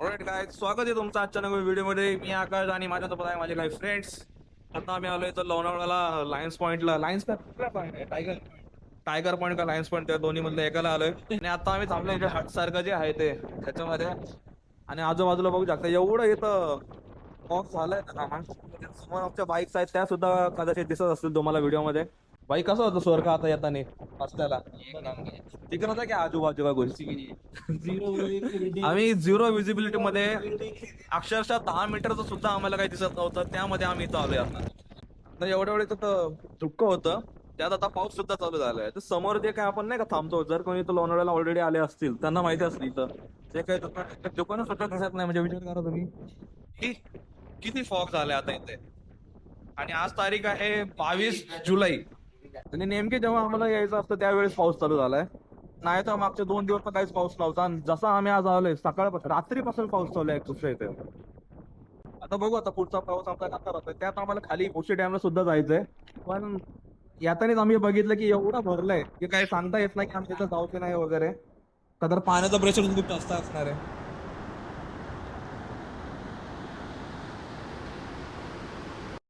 All right काय स्वागत आहे तुमचं आजच्या नवीन व्हिडिओमध्ये. मी आकाश आणि माझ्यासोबत आहे माझे काही फ्रेंड्स. आता आम्ही आलोय तर लोणावळ्याला लायन्स पॉईंटला. लायन्स पॉईंट आहे टायगर टायगर पॉईंट का लायन्स पॉईंट, त्या दोन्ही मधलं एकाला आलोय. आणि आता आम्ही थांबलोय इथे हट सारखं जे आहे ते त्याच्यामध्ये. आणि आजूबाजूला बघू शकता एवढं इथं फॉग झालंय ना. समोर आमच्या बाईक्स आहेत त्या सुद्धा कदाचित दिसत असतील तुम्हाला व्हिडिओमध्ये. बाईक कसं होतं स्वर्ग आता येताना रस्त्याला तिकडे होता की आजूबाजूला गोष्टी. आम्ही झिरो विजिबिलिटी मध्ये अक्षरशः 10 मीटरचं सुद्धा आम्हाला काही दिसत नव्हतं. त्यामध्ये आम्ही इथं आलोय आता. तर एवढ्या वेळेस तर धुक्क होतं. त्यात आता पाऊस सुद्धा चालू झालाय. तर समोर जे काय आपण नाही का थांबतो, जर कोणी इथं लोणावळ्याला ऑलरेडी आले असतील त्यांना माहिती असतील इथं जे काही दुकानं सुद्धा दिसत नाही. म्हणजे विचार करा तुम्ही की किती फॉग झालाय आता इथे. आणि आज तारीख आहे 22 जुलै. आणि नेमके जेव्हा आम्हाला यायचं असतं त्यावेळेस पाऊस चालू झालाय. नाही तर मागच्या 2 दिवस तर काहीच पाऊस नव्हता. आणि जसा आम्ही आज आलोय सकाळपासून रात्रीपासून पाऊस चालू आहे दुसऱ्या इथे. आता बघू आता पुढचा प्रवास आमचा कसा राहतोय. त्यात आम्हाला खाली गोष्टी डॅमला सुद्धा जायचंय. पण यातानेच आम्ही बघितलं की एवढं भरलंय की काही सांगता येत नाही की आम्ही तिथं जाऊ की नाही वगैरे. का तर पाण्याचं प्रेशर खूप जास्त असणार आहे.